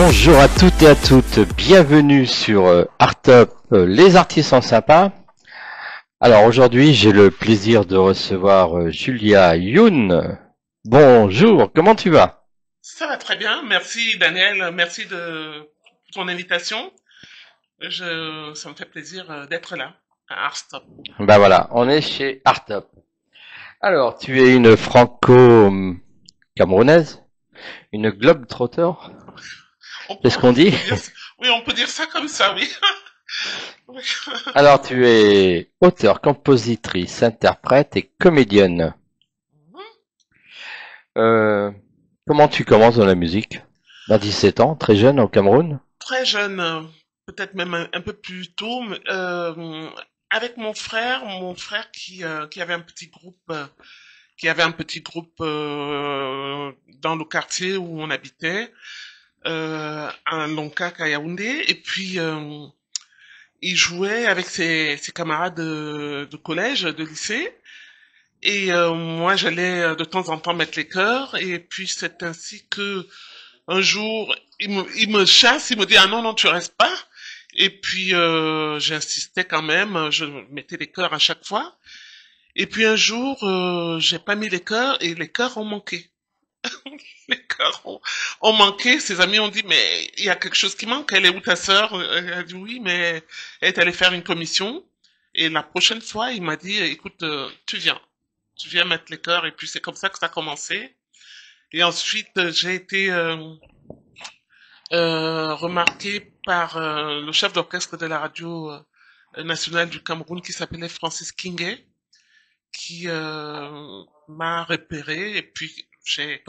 Bonjour à toutes et à toutes, bienvenue sur Art Up, les artistes sont sympas. Alors aujourd'hui j'ai le plaisir de recevoir Julia Youn. Bonjour, comment tu vas? Ça va très bien. Merci Daniel. Merci de ton invitation. Ça me fait plaisir d'être là à Arstop. Ben voilà, on est chez Art Up. Alors tu es une franco-camerounaise, une globe-trotter, On, c'est ce qu'on on dit? peut dire, oui, on peut dire ça comme ça, oui. Oui. Alors tu es auteure, compositrice, interprète et comédienne. Euh, Comment tu commences dans la musique? À 17 ans, très jeune au Cameroun? Très jeune, peut-être même un peu plus tôt, mais, avec mon frère qui avait un petit groupe, dans le quartier où on habitait, à Lonka, à Yaoundé, et puis il jouait avec ses camarades de collège, de lycée. Et moi, j'allais de temps en temps mettre les chœurs. Et puis, c'est ainsi que un jour, il me chasse, il me dit, ah non, non, tu restes pas. Et puis, j'insistais quand même, je mettais les chœurs à chaque fois. Et puis un jour, j'ai pas mis les chœurs et les chœurs ont manqué. Les chœurs ont manqué. Ses amis ont dit, mais il y a quelque chose qui manque. Elle est où ta sœur? Elle a dit oui, mais elle est allée faire une commission. Et la prochaine fois, il m'a dit, écoute, tu viens mettre les chœurs. Et puis c'est comme ça que ça a commencé. Et ensuite, j'ai été remarqué par le chef d'orchestre de la radio nationale du Cameroun qui s'appelait Francis Kingé, qui m'a repéré et puis c'est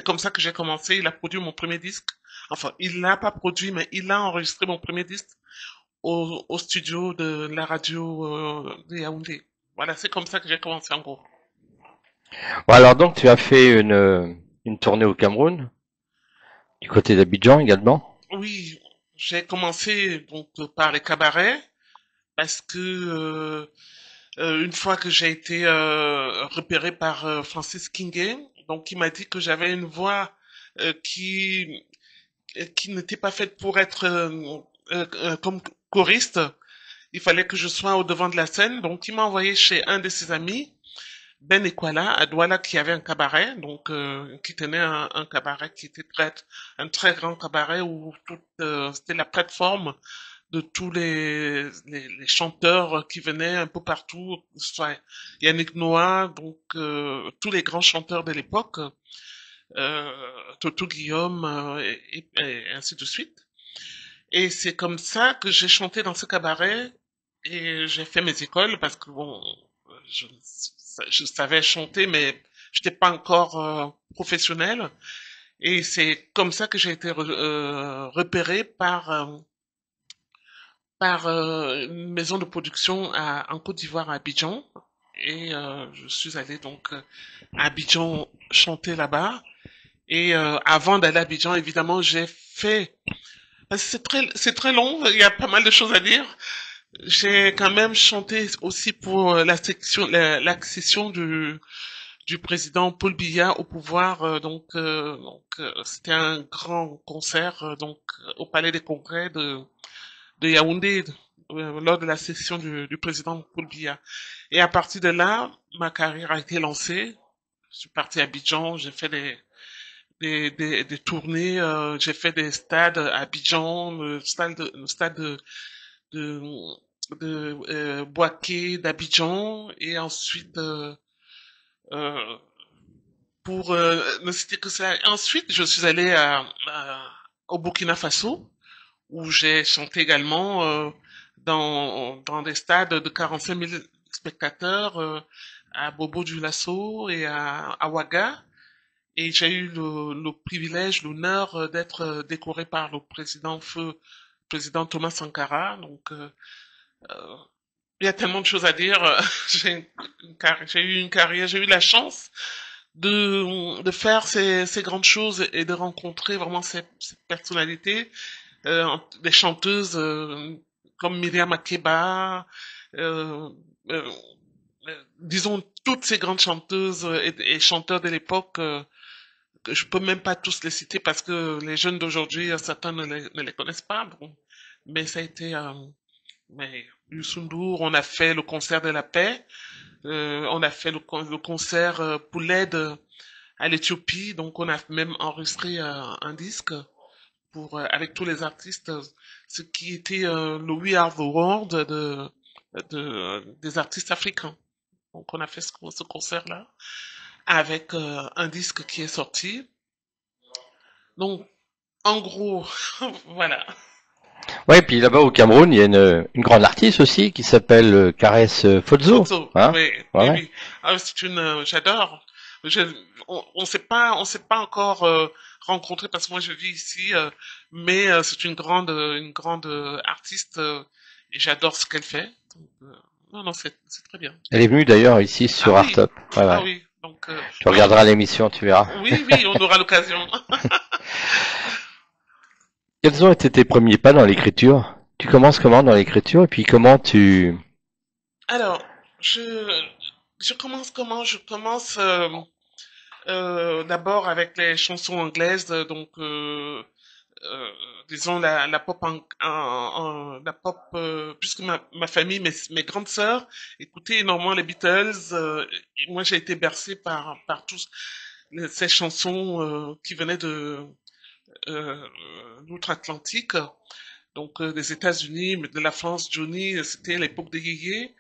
comme ça que j'ai commencé. Il a produit mon premier disque. Enfin, il l'a pas produit, mais il a enregistré mon premier disque au studio de la radio de Yaoundé. Voilà, c'est comme ça que j'ai commencé en gros. Bon, alors donc tu as fait une tournée au Cameroun, du côté d'Abidjan également. Oui, j'ai commencé donc par les cabarets parce que une fois que j'ai été repéré par Francis Kingé, donc il m'a dit que j'avais une voix euh, qui qui n'était pas faite pour être comme choriste. Il fallait que je sois au devant de la scène. Donc, il m'a envoyé chez un de ses amis, Ben Ekwala, à Douala, qui avait un cabaret, donc qui tenait un cabaret qui était un très grand cabaret où c'était la plateforme de tous les chanteurs qui venaient un peu partout, soit Yannick Noah, donc tous les grands chanteurs de l'époque, Toto Guillaume et ainsi de suite. Et c'est comme ça que j'ai chanté dans ce cabaret et j'ai fait mes écoles parce que bon, je, je savais chanter mais je n'étais pas encore professionnel. Et c'est comme ça que j'ai été repéré par une maison de production en Côte d'Ivoire à Abidjan. Et je suis allé donc à Abidjan chanter là-bas. Et avant d'aller à Abidjan, évidemment, j'ai fait. C'est très long, il y a pas mal de choses à dire. J'ai quand même chanté aussi pour l'accession du président Paul Biya au pouvoir. C'était un grand concert au Palais des Congrès de Yaoundé lors de la session du président Paul Biya. Et à partir de là, ma carrière a été lancée. Je suis parti à Abidjan, j'ai fait des tournées, j'ai fait des stades à Abidjan, le stade de, Boaké, d'Abidjan, et ensuite, euh, pour ne citer que ça, ensuite je suis allé au Burkina Faso, où j'ai chanté également dans des stades de 45 000 spectateurs à Bobo Dioulasso et à Ouaga. Et j'ai eu le privilège, l'honneur d'être décoré par le président Thomas Sankara. Donc, euh, il y a tellement de choses à dire. J'ai eu une carrière, j'ai eu la chance de faire ces grandes choses et de rencontrer vraiment ces personnalités, des chanteuses comme Myriam Makeba, euh, euh, disons toutes ces grandes chanteuses et chanteurs de l'époque. que je peux même pas tous les citer parce que les jeunes d'aujourd'hui, certains ne les connaissent pas. Bon. Mais ça a été, mais Youssou N'Dour, on a fait le concert de la paix, on a fait le concert pour l'aide à l'Éthiopie, donc on a même enregistré un disque pour avec tous les artistes, ce qui était le We Are the World des artistes africains. Donc on a fait ce concert-là avec un disque qui est sorti. Donc en gros, voilà. Ouais, puis là-bas au Cameroun, il y a une grande artiste aussi qui s'appelle Caresse Fodzo, Photo, hein? oui, Ouais, oui, ouais. oui. Ah, c'est une, j'adore. Je, on s'est pas encore rencontrés parce que moi je vis ici, mais c'est une grande artiste et j'adore ce qu'elle fait. Donc, non, non, c'est très bien. Elle est venue d'ailleurs ici Ah sur Art oui, Top. Ouais, ah ouais. oui. Donc, Tu regarderas l'émission, tu verras. oui, oui, on aura l'occasion. Quels ont été tes premiers pas dans l'écriture? Tu commences comment dans l'écriture et puis comment tu... Alors, je commence comment? Je commence d'abord avec les chansons anglaises, donc euh, disons la pop la pop puisque ma famille mes grandes sœurs écoutaient énormément les Beatles, et moi j'ai été bercé par tous ces chansons qui venaient de euh, l'outre-Atlantique, donc des États-Unis, mais de la France. Johnny, c'était l'époque des yéyés,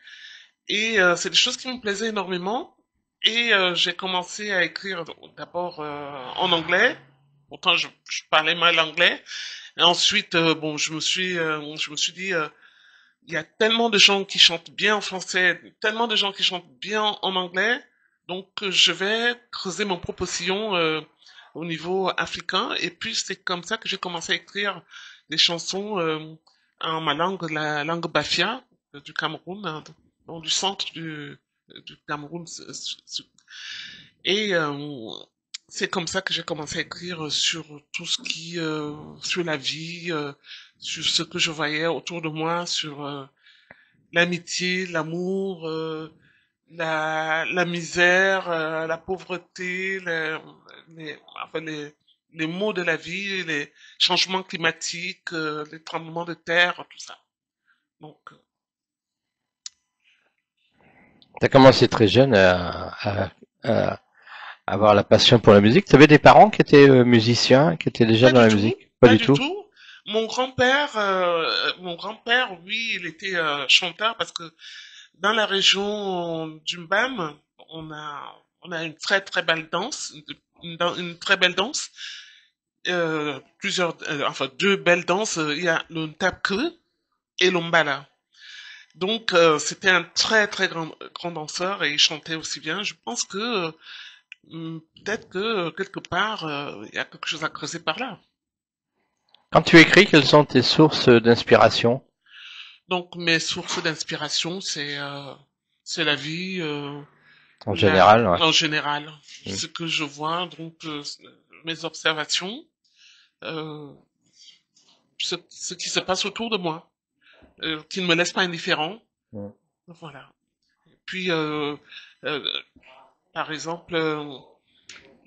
et c'est des choses qui me plaisaient énormément. Et j'ai commencé à écrire d'abord en anglais. Pourtant, je parlais mal anglais. Et ensuite, bon, je me suis dit, il y a tellement de gens qui chantent bien en français, tellement de gens qui chantent bien en anglais, donc je vais creuser mon proposition au niveau africain. Et puis c'est comme ça que j'ai commencé à écrire des chansons en ma langue, la langue Bafia du Cameroun, hein, donc du centre du Cameroun. Et c'est comme ça que j'ai commencé à écrire sur tout ce qui, sur la vie, sur ce que je voyais autour de moi, sur l'amitié, l'amour, la misère, la pauvreté, enfin les maux de la vie, les changements climatiques, les tremblements de terre, tout ça. Donc, T'as commencé très jeune à avoir la passion pour la musique. T'avais des parents qui étaient musiciens, qui étaient déjà pas dans du la tout, musique? Pas pas du du tout. tout. Mon grand-père, lui, il était chanteur parce que dans la région du Mbam, on a une très très belle danse, une très belle danse, enfin deux belles danses. Il y a le Ntabke et l'Ombala. Donc c'était un très très grand danseur et il chantait aussi bien. Je pense que peut-être que quelque part il y a quelque chose à creuser par là. Quand tu écris, quelles sont tes sources d'inspiration? Donc mes sources d'inspiration, c'est la vie, En général, ouais. en général, Mm. ce que je vois, donc mes observations, euh, ce qui se passe autour de moi, qui ne me laisse pas indifférent. Mm. Voilà. Puis euh, par exemple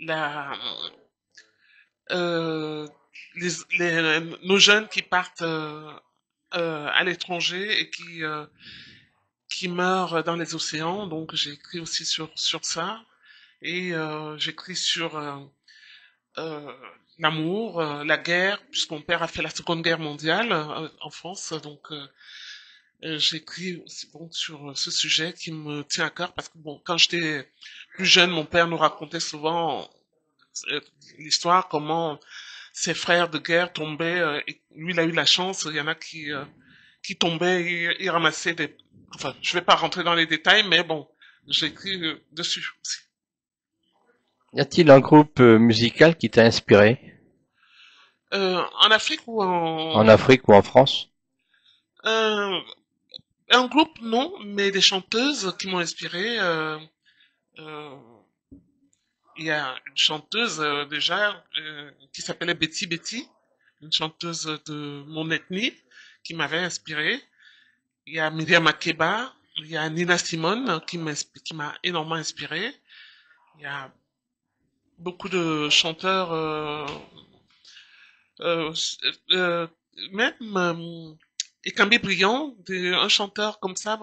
la euh, nos jeunes qui partent à l'étranger et qui meurent dans les océans. Donc j'ai écrit aussi sur ça. Et j'écris sur euh, l'amour, la guerre, puisque mon père a fait la Seconde Guerre mondiale en France. Donc j'écris aussi bon, sur ce sujet qui me tient à cœur parce que bon, quand j'étais plus jeune, mon père nous racontait souvent euh, l'histoire, comment ses frères de guerre tombaient. Et lui, il a eu la chance. Il y en a qui tombaient et ramassaient des... Enfin, je vais pas rentrer dans les détails, mais bon, j'ai écrit dessus aussi. Y a-t-il un groupe musical qui t'a inspiré En Afrique ou en en... Afrique ou en France? Euh, un groupe, non, mais des chanteuses qui m'ont inspiré. Euh, il y a une chanteuse déjà qui s'appelait Betty Betty, une chanteuse de mon ethnie qui m'avait inspiré. Il y a Myriam Makeba, il y a Nina Simone qui m'a énormément inspiré. Il y a beaucoup de chanteurs, euh, euh, même Ekambi Brillant, un chanteur comme ça,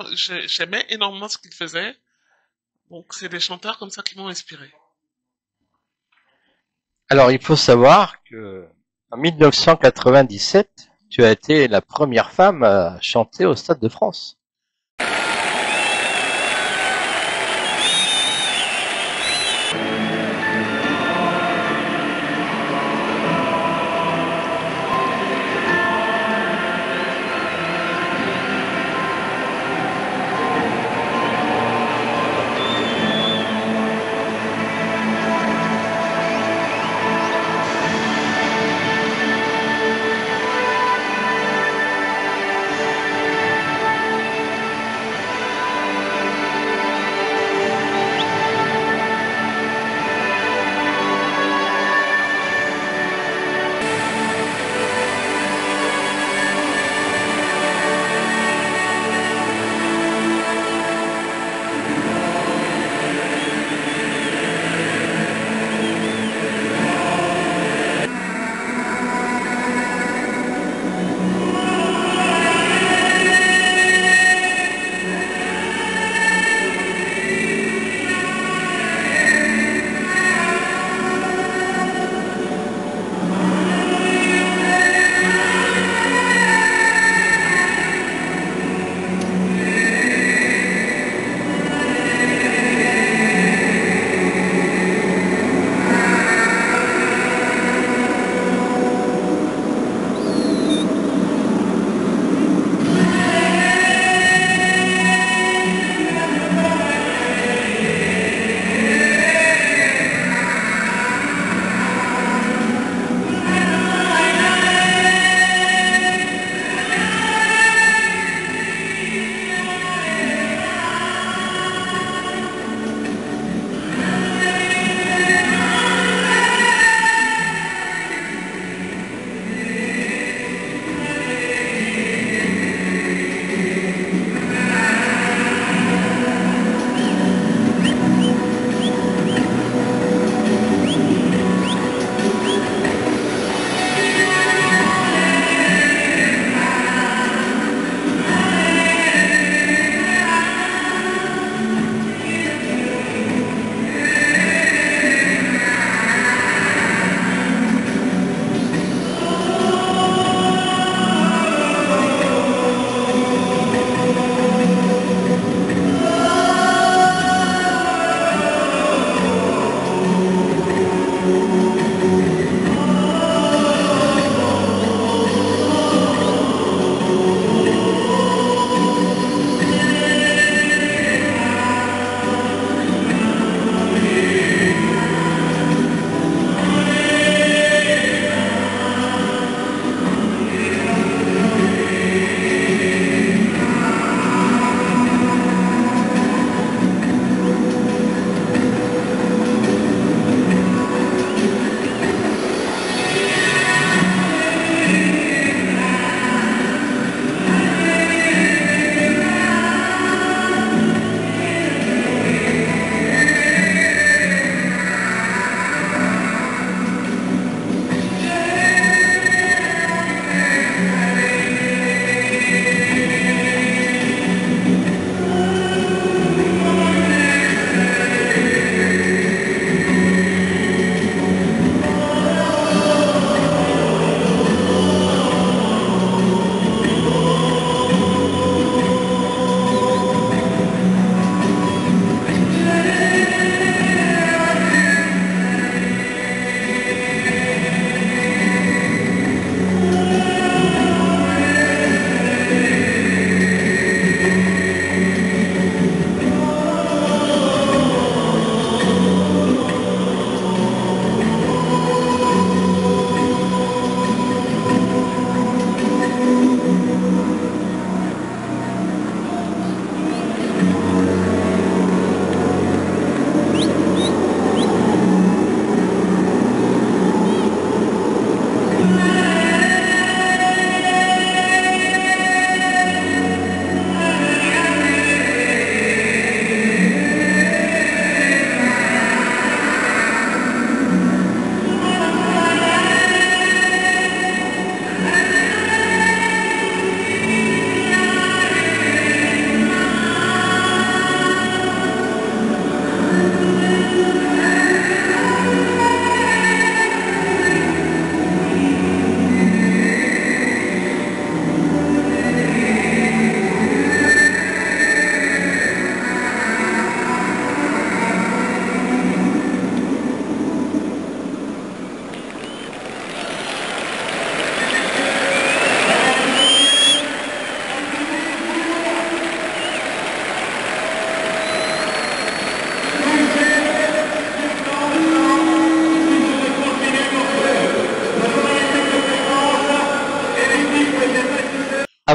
j'aimais énormément ce qu'il faisait. Donc c'est des chanteurs comme ça qui m'ont inspiré. Alors, il faut savoir que en 1997, tu as été la première femme à chanter au Stade de France.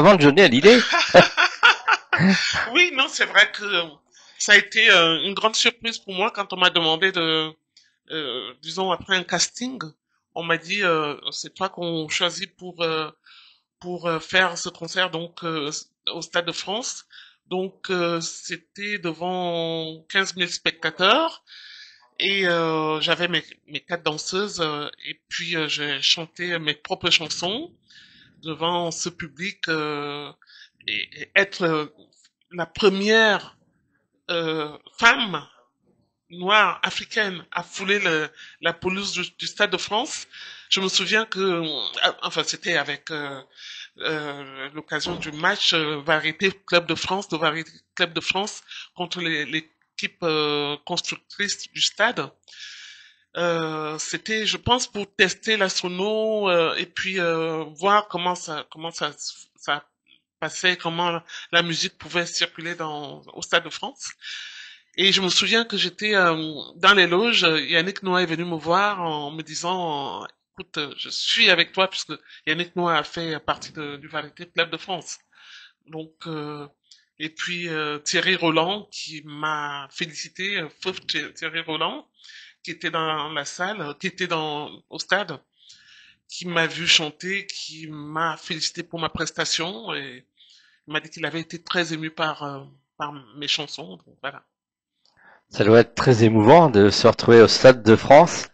avant Johnny Hallyday. Oui, non, c'est vrai que ça a été une grande surprise pour moi quand on m'a demandé disons après un casting, on m'a dit c'est toi qu'on choisit pour faire ce concert donc au Stade de France. Donc c'était devant 15 000 spectateurs et j'avais mes quatre danseuses et puis j'ai chanté mes propres chansons devant ce public et être la première femme noire africaine à fouler la pelouse du Stade de France. Je me souviens que, enfin, c'était avec l'occasion du match Variété Club de France, de Variété Club de France contre l'équipe constructrice du stade. C'était, je pense, pour tester la sono et puis voir ça passait, comment la musique pouvait circuler au Stade de France. Et je me souviens que j'étais dans les loges, Yannick Noah est venu me voir en me disant, écoute, je suis avec toi puisque Yannick Noah a fait partie du Variété Club de France. Donc, et puis Thierry Roland qui m'a félicité, feu Thierry Roland, qui était dans la salle, qui était au stade, qui m'a vu chanter, qui m'a félicité pour ma prestation et il m'a dit qu'il avait été très ému par mes chansons. Donc, voilà. Ça doit être très émouvant de se retrouver au Stade de France.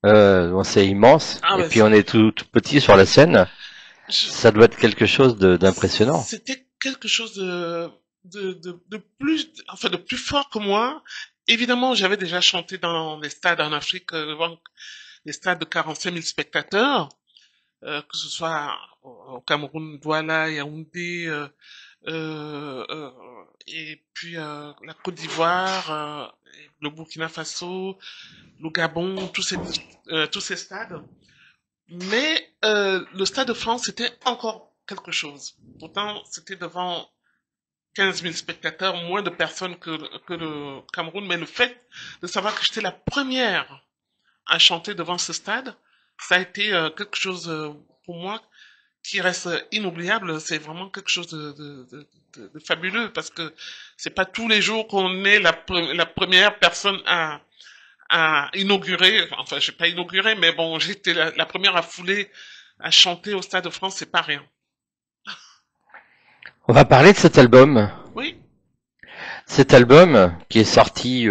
Bon, c'est immense. Ah Et ben, puis on est tout petit sur la scène. je- Ça doit être quelque chose d'impressionnant. c'était quelque chose de plus, enfin de plus fort que moi. Évidemment, j'avais déjà chanté dans des stades en Afrique, devant des stades de 45 000 spectateurs, que ce soit au Cameroun, Douala, Yaoundé, et puis la Côte d'Ivoire, le Burkina Faso, le Gabon, tous ces stades. Mais le Stade de France, c'était encore quelque chose. Pourtant, c'était devant 15 000 spectateurs, moins de personnes que le Cameroun. Mais le fait de savoir que j'étais la première à chanter devant ce stade, ça a été quelque chose pour moi qui reste inoubliable. C'est vraiment quelque chose de fabuleux parce que c'est pas tous les jours qu'on est la première personne à inaugurer. Enfin, j'ai pas inauguré, mais bon, j'étais la première à fouler, à chanter au Stade de France, c'est pas rien. On va parler de cet album. Oui, Cet album qui est sorti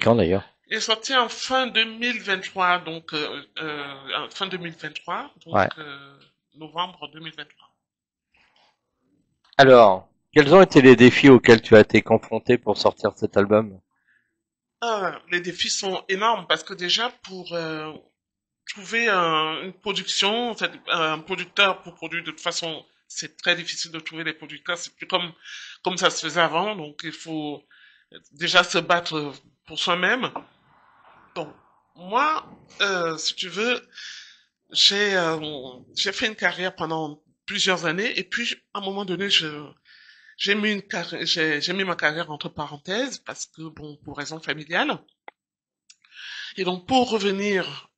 quand d'ailleurs? il est sorti en fin 2023, donc en fin 2023, donc Ouais. novembre 2023. Alors, quels ont été les défis auxquels tu as été confronté pour sortir cet album? Les défis sont énormes parce que déjà pour trouver une production, en fait, un producteur pour produire de toute façon, c'est très difficile de trouver des producteurs. C'est plus comme ça se faisait avant, donc il faut déjà se battre pour soi-même. Donc moi, si tu veux, j'ai fait une carrière pendant plusieurs années et puis à un moment donné, j'ai mis ma carrière entre parenthèses parce que bon, pour raison familiale. Et donc pour revenir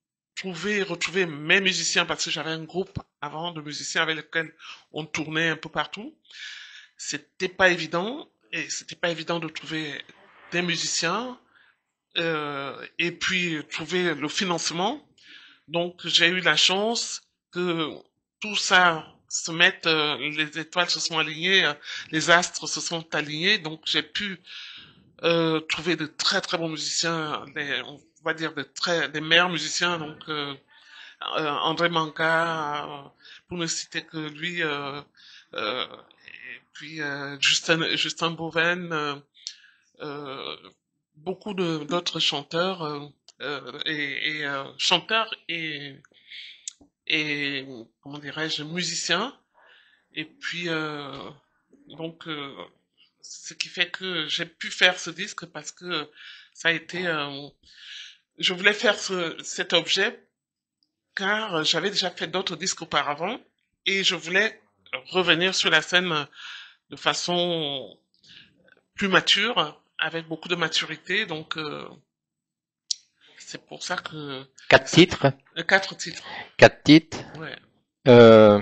retrouver mes musiciens parce que j'avais un groupe avant de musiciens avec lesquels on tournait un peu partout. C'était pas évident et c'était pas évident de trouver des musiciens et puis trouver le financement. Donc j'ai eu la chance que tout ça se mette, les étoiles se sont alignées, les astres se sont alignés, donc j'ai pu trouver de très très bons musiciens, on va dire des meilleurs musiciens, donc André Manca, pour ne citer que lui, et puis Justin Boven, euh, beaucoup d'autres chanteurs chanteurs et comment dirais-je musiciens. Et puis donc ce qui fait que j'ai pu faire ce disque parce que ça a été je voulais faire cet objet car j'avais déjà fait d'autres disques auparavant et je voulais revenir sur la scène de façon plus mature, avec beaucoup de maturité. Donc, c'est pour ça que Quatre titres. quatre titres. Quatre titres. Ouais. Euh,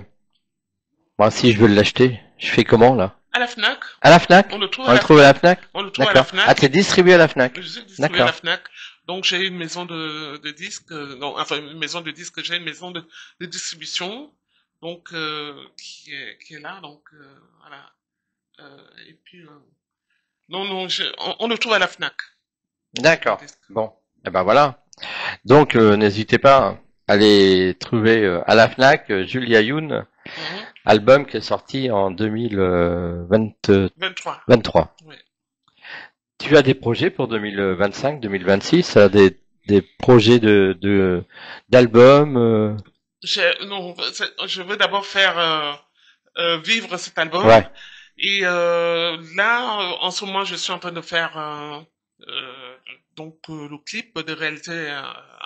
Moi, si je veux l'acheter, je fais comment là? À la Fnac. À la Fnac? On le trouve On à le la trouve à la Fnac. Fnac? On le trouve à la D'accord. Ah, Fnac. t'es distribué à la Fnac? Je suis distribué à la D'accord. Fnac. Donc j'ai une maison de disques, non, enfin une maison de disques, j'ai une maison de distribution, donc qui est là, donc voilà. Et puis non non, on le trouve à la Fnac. Le D'accord. disque. Bon. Eh ben voilà. Donc, n'hésitez pas à aller trouver à la Fnac Julia Youn, Mhm. album qui est sorti en 23. 2023. Oui. Tu as des projets pour 2025, 2026, des projets d'albums Non, je veux d'abord faire vivre cet album. Ouais. Et là, en ce moment, je suis en train de faire le clip, de réaliser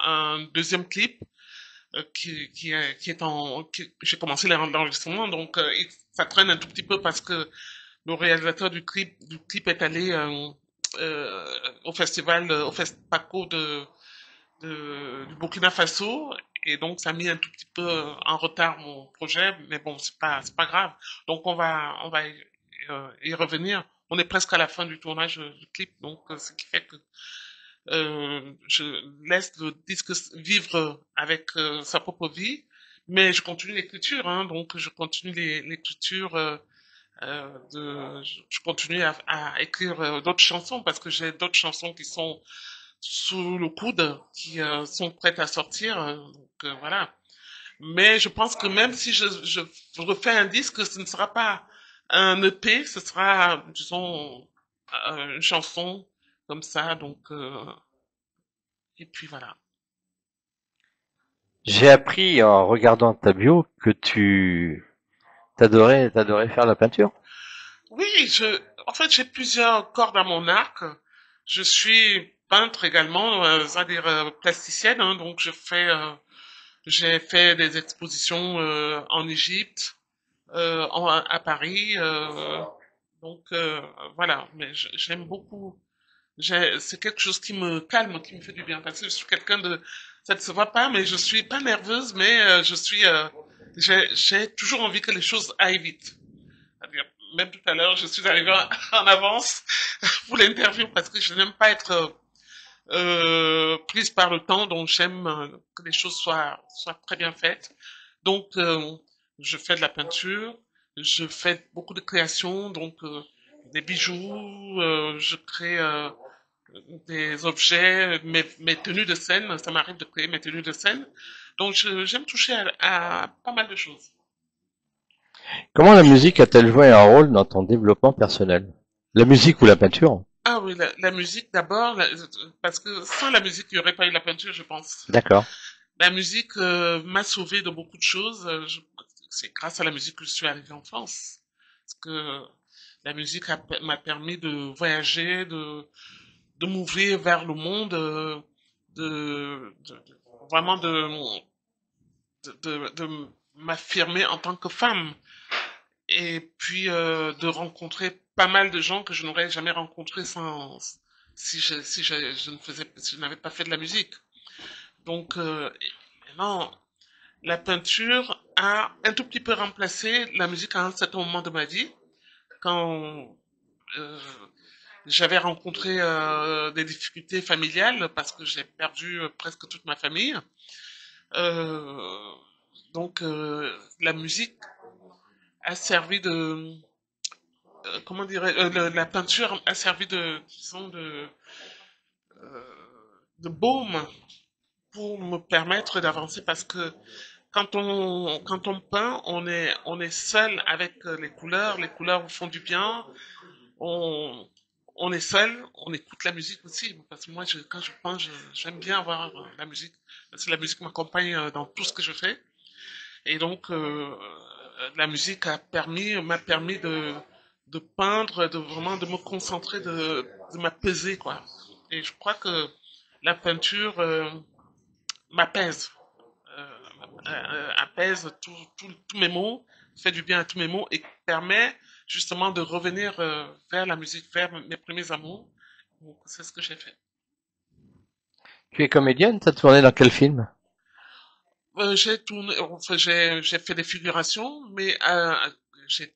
un deuxième clip qui est j'ai commencé l'enregistrement, donc ça traîne un tout petit peu parce que le réalisateur du clip est allé au festival, au Festpaco du Burkina Faso, et donc ça a mis un tout petit peu en retard mon projet, mais bon, c'est pas grave. Donc on va y revenir. On est presque à la fin du tournage du clip, donc ce qui fait que je laisse le disque vivre avec sa propre vie, mais je continue l'écriture, hein, donc je continue l'écriture. Je continue à écrire d'autres chansons parce que j'ai d'autres chansons qui sont sous le coude, qui sont prêtes à sortir. Donc voilà. Mais je pense que même si je refais un disque, ce ne sera pas un EP, ce sera, disons, une chanson comme ça. Donc et puis voilà. J'ai appris en regardant ta bio que t'adorais faire la peinture. Oui, en fait, j'ai plusieurs cordes à mon arc. Je suis peintre également, c'est-à-dire plasticienne, hein, donc j'ai fait des expositions en Égypte, à Paris, donc voilà. Mais j'aime beaucoup. C'est quelque chose qui me calme, qui me fait du bien. Parce que je suis quelqu'un de, ça ne se voit pas, mais je suis pas nerveuse, mais j'ai toujours envie que les choses aillent vite. C'est-à-dire, même tout à l'heure, je suis arrivée en avance pour l'interview parce que je n'aime pas être prise par le temps, donc j'aime que les choses soient très bien faites. Donc, je fais de la peinture, je fais beaucoup de créations, donc des bijoux, je crée des objets, mes tenues de scène, ça m'arrive de créer mes tenues de scène. Donc, j'aime toucher à pas mal de choses. Comment la musique a-t-elle joué un rôle dans ton développement personnel? La musique ou la peinture? Ah oui, la musique d'abord, parce que sans la musique, il n'y aurait pas eu la peinture, je pense. D'accord. La musique m'a sauvé de beaucoup de choses. C'est grâce à la musique que je suis arrivé en France. Parce que la musique m'a permis de voyager, de m'ouvrir vers le monde, vraiment de m'affirmer en tant que femme. Et puis de rencontrer pas mal de gens que je n'aurais jamais rencontrés si je n'avais pas fait de la musique. Donc, non, la peinture a un tout petit peu remplacé la musique à un certain moment de ma vie, quand euh, j'avais rencontré des difficultés familiales parce que j'ai perdu presque toute ma famille. Euh, donc, la musique a servi de, comment dirais, la peinture a servi disons, de baume pour me permettre d'avancer parce que quand on peint, on est seul avec les couleurs vous font du bien, on, on est seul, on écoute la musique aussi, parce que moi, quand je peins, j'aime bien avoir la musique, parce que la musique m'accompagne dans tout ce que je fais, et donc, la musique m'a permis de peindre, de vraiment de me concentrer, de m'apaiser, quoi. Et je crois que la peinture m'apaise, apaise tous mes mots, fait du bien à tous mes mots et permet justement de revenir vers la musique, vers mes premiers amours. Donc, c'est ce que j'ai fait. Tu es comédienne, t'as tourné dans quel film? J'ai fait des figurations, mais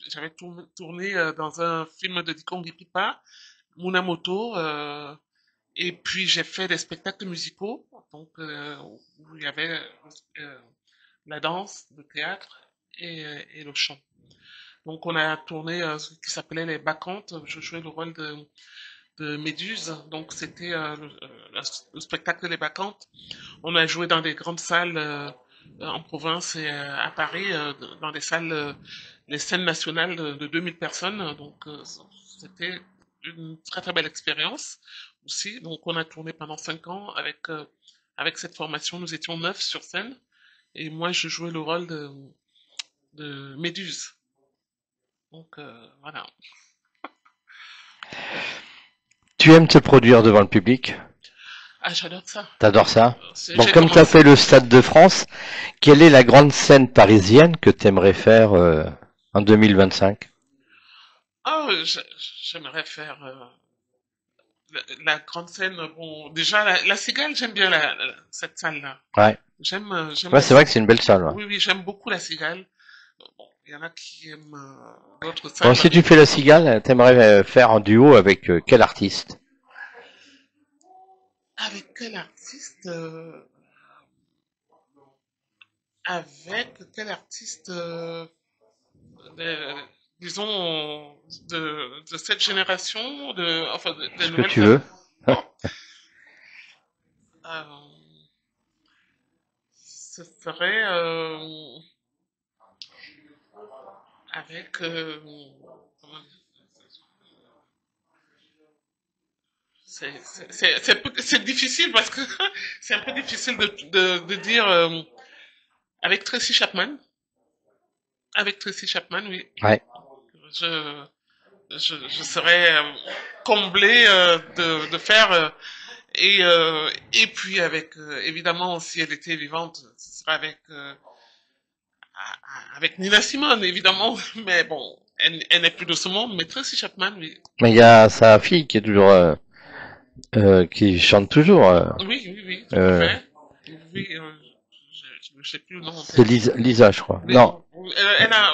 j'avais tourné dans un film de Dikongi Pipa, Munamoto, et puis j'ai fait des spectacles musicaux, donc où il y avait euh, la danse, le théâtre et le chant. Donc on a tourné ce qui s'appelait les Bacchantes. Je jouais le rôle de Méduse. Donc c'était le spectacle des Bacchantes. On a joué dans des grandes salles en province et à Paris, dans des salles, les scènes nationales de 2000 personnes. Donc c'était une très très belle expérience aussi. Donc on a tourné pendant 5 ans avec cette formation. Nous étions 9 sur scène et moi je jouais le rôle de Méduse. Donc voilà. Tu aimes te produire devant le public? Ah, j'adore ça. T'adores ça? Donc J'ai comme tu as commencé. fait le Stade de France, quelle est la grande scène parisienne que tu aimerais faire en 2025? Ah, j'aimerais faire la grande scène. Bon, déjà la Cigale, j'aime bien cette salle-là. Ouais. J'aime Ouais, la c'est vrai que Cigale. c'est une belle salle. Ouais. Oui, oui, j'aime beaucoup la Cigale. Bon, il y en a qui aiment d'autres Bon, salles. si tu fais la Cigale, t'aimerais faire un duo avec quel artiste? Avec quel artiste Avec quel artiste euh, disons de cette génération, enfin Ce des que nouvelles tu veux. euh, ce serait avec comment dire, c'est difficile parce que c'est un peu difficile de dire avec Tracy Chapman. Avec Tracy Chapman, oui. Ouais. Je, je serais comblé de faire et puis avec évidemment si elle était vivante, ce serait avec Nina Simone évidemment, mais bon, elle n'est plus de ce monde, mais Tracy Chapman, oui. Mais il y a sa fille qui est toujours, qui chante toujours. Oui, oui, oui, tout à Euh, fait. Oui, je sais plus le nom en c'est tête. Lisa, je crois. Mais, Non. elle a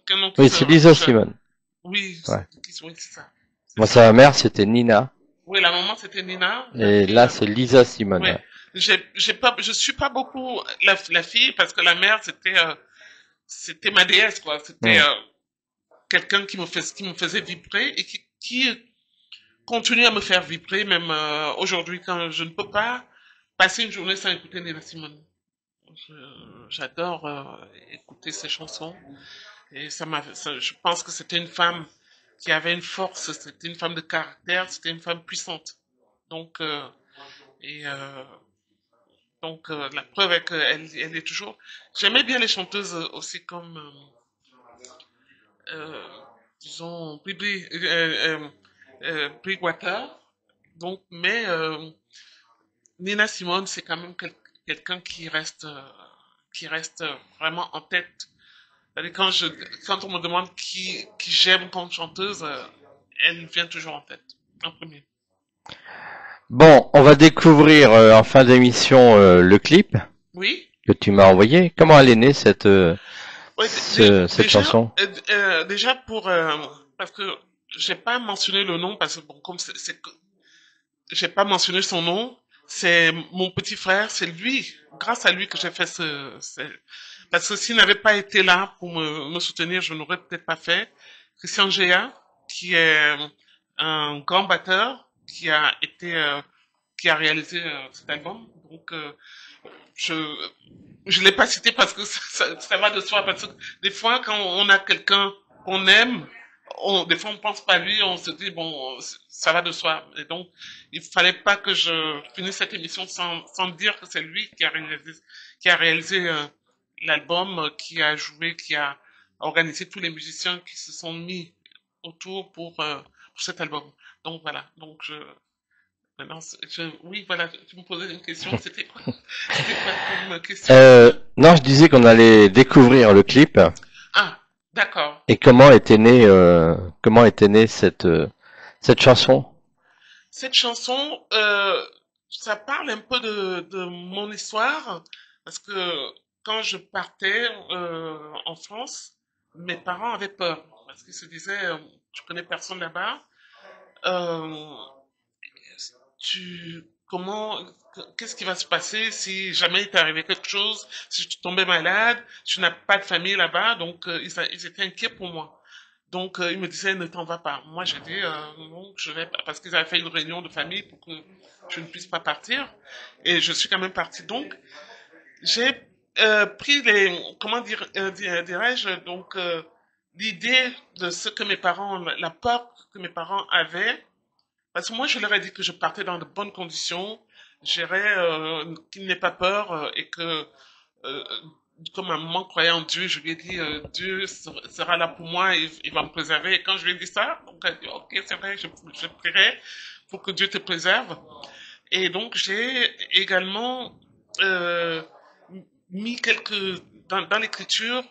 quel nom qui Oui, c'est Lisa Simone. Oui, Ouais. oui, c'est ça. C'est Moi, ça. sa mère, c'était Nina. Oui, la maman c'était Nina, la Et fille. là, c'est Lisa Simone. Oui, Ouais. je suis pas beaucoup la fille parce que la mère c'était ma déesse quoi. C'était Hmm. quelqu'un qui me faisait vibrer et qui continue à me faire vibrer même aujourd'hui quand je ne peux pas passer une journée sans écouter Nina Simone. J'adore écouter ses chansons et je pense que c'était une femme qui avait une force, c'était une femme de caractère, c'était une femme puissante. Donc et la preuve est elle est toujours. J'aimais bien les chanteuses aussi comme euh, disons Brie Water. Donc mais Nina Simone c'est quand même quelqu'un qui reste vraiment en tête. C'est-à-dire quand on me demande qui j'aime comme chanteuse, elle vient toujours en tête, en premier. Bon, on va découvrir en fin d'émission le clip Oui, que tu m'as envoyé. Comment elle est née ouais, cette chanson? déjà parce que j'ai pas mentionné le nom parce que bon comme j'ai pas mentionné son nom, c'est mon petit frère, c'est lui, grâce à lui que j'ai fait parce que s'il n'avait pas été là pour me soutenir, je n'aurais peut-être pas fait. Christian Géa, qui est un grand batteur, qui a réalisé cet album. Donc je je l'ai pas cité parce que ça va de soi parce que des fois quand on a quelqu'un qu'on aime, des fois on pense pas à lui, on se dit bon ça va de soi. Et donc il fallait pas que je finisse cette émission sans dire que c'est lui qui a réalisé l'album, qui a joué, qui a organisé tous les musiciens qui se sont mis autour pour cet album. Donc voilà. Donc maintenant, oui, voilà, tu me posais une question, c'était quoi? C'était quoi comme question? Non, je disais qu'on allait découvrir le clip Ah, d'accord. et comment était née cette chanson. Cette chanson, ça parle un peu de mon histoire, parce que quand je partais en France, mes parents avaient peur parce qu'ils se disaient, je connais personne là-bas. Euh, comment, qu'est-ce qui va se passer si jamais il t'est arrivé quelque chose, si tu tombais malade, tu n'as pas de famille là-bas, donc ils étaient inquiets pour moi. Donc ils me disaient ne t'en vas pas. Moi j'ai dit non, je vais pas, parce qu'ils avaient fait une réunion de famille pour que je ne puisse pas partir, et je suis quand même partie. Donc j'ai pris comment dire, dirais-je, donc l'idée de ce que mes parents, la peur que mes parents avaient, parce que moi, je leur ai dit que je partais dans de bonnes conditions, j'irais, qu'il n'ait pas peur et que, euh, comme ma maman croyait en Dieu, je lui ai dit, Dieu sera là pour moi, il va me préserver. Et quand je lui ai dit ça, donc elle a dit, ok, c'est vrai, je prierai pour que Dieu te préserve. Et donc, j'ai également mis dans l'écriture,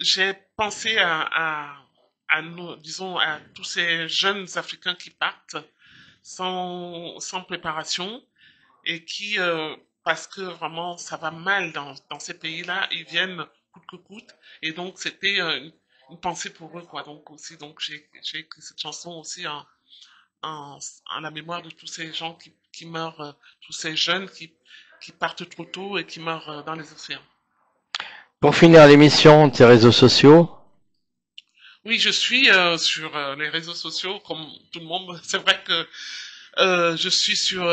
j'ai pensé à nous, disons, à tous ces jeunes Africains qui partent sans préparation et qui, parce que vraiment ça va mal dans ces pays-là, ils viennent coûte que coûte. Et donc c'était une pensée pour eux, quoi. Donc aussi, donc j'ai écrit cette chanson aussi en la mémoire de tous ces gens qui meurent, tous ces jeunes qui partent trop tôt et qui meurent dans les océans. Pour finir l'émission, tes réseaux sociaux? Oui, je suis sur les réseaux sociaux comme tout le monde. C'est vrai que je suis sur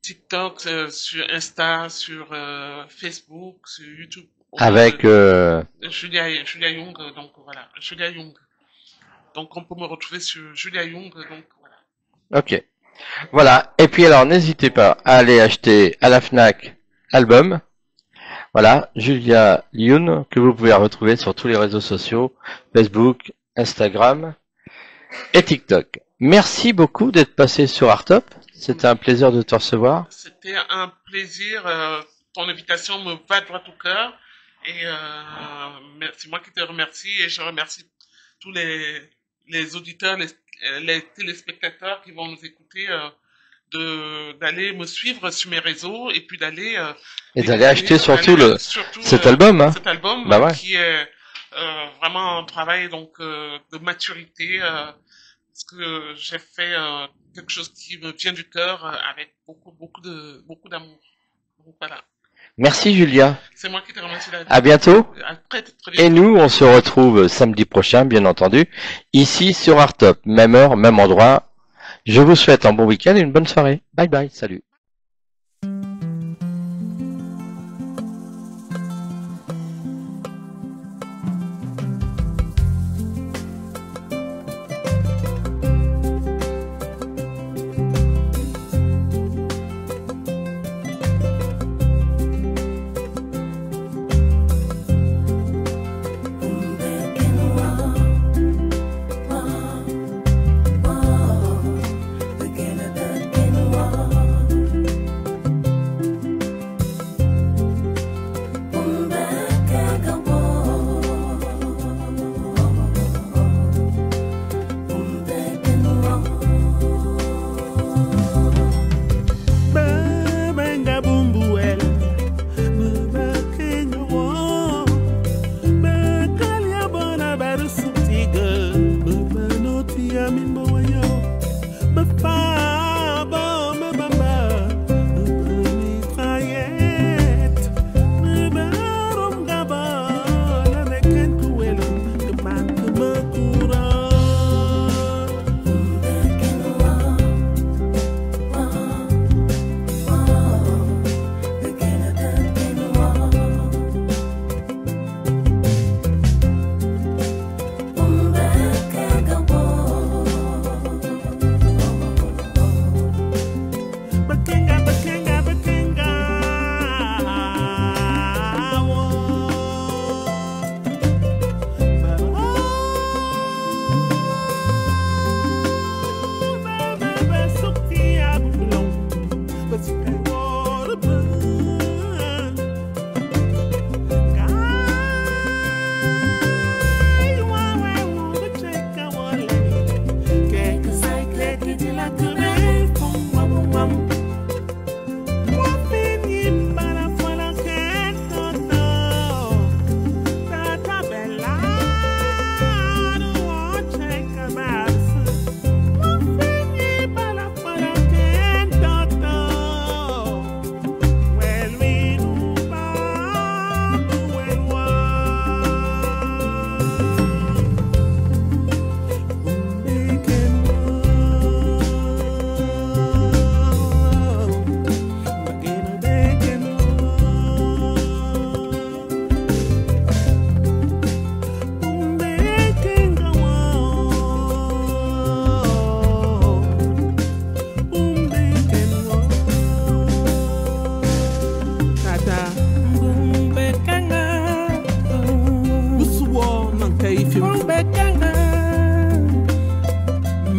TikTok, sur Insta, sur Facebook, sur YouTube. Au nom Avec de Julia Young, donc voilà, Julia Young. Donc on peut me retrouver sur Julia Young, donc voilà. ok. Voilà. Et puis alors, n'hésitez pas à aller acheter à la Fnac album. Voilà, Julia Youn, que vous pouvez retrouver sur tous les réseaux sociaux, Facebook, Instagram et TikTok. Merci beaucoup d'être passé sur Artop. C'était un plaisir de te recevoir. C'était un plaisir. Ton invitation me va droit au cœur. Et c'est moi qui te remercie. Et je remercie tous les auditeurs, les téléspectateurs qui vont nous écouter, d'aller me suivre sur mes réseaux et puis d'aller Et d'aller acheter surtout surtout cet album. Hein. cet album Bah ouais. qui est vraiment un travail donc de maturité. Parce que j'ai fait quelque chose qui me vient du cœur avec beaucoup d'amour. Donc voilà. Merci Julia. C'est moi qui te remercie. À bientôt. À très Et nous, on se retrouve samedi prochain, bien entendu, ici sur Artop. Même heure, même endroit. Je vous souhaite un bon week-end et une bonne soirée. Bye bye, salut.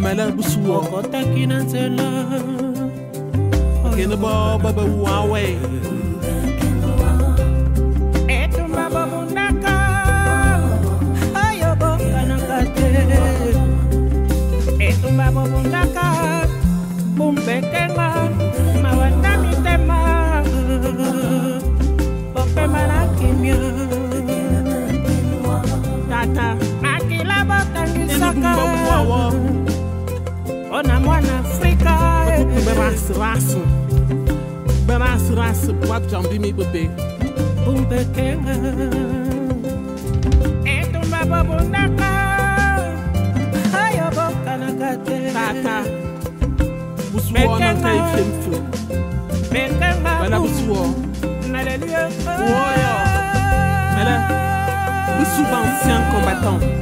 mala busuo kota kinanzela kena baba wawe etumba babundaka ayo bokana kate etumba babundaka bumbekenga mawanda mitema bopema la kimya tata akila botangisaka ona mwana Afrika bemas wak jambi mi bebe bumbekenga etumba babundaka ayo bokana kate tata busuo na kai flemfu bekenga bala busuo naleluya woyo mala busu ancien combattant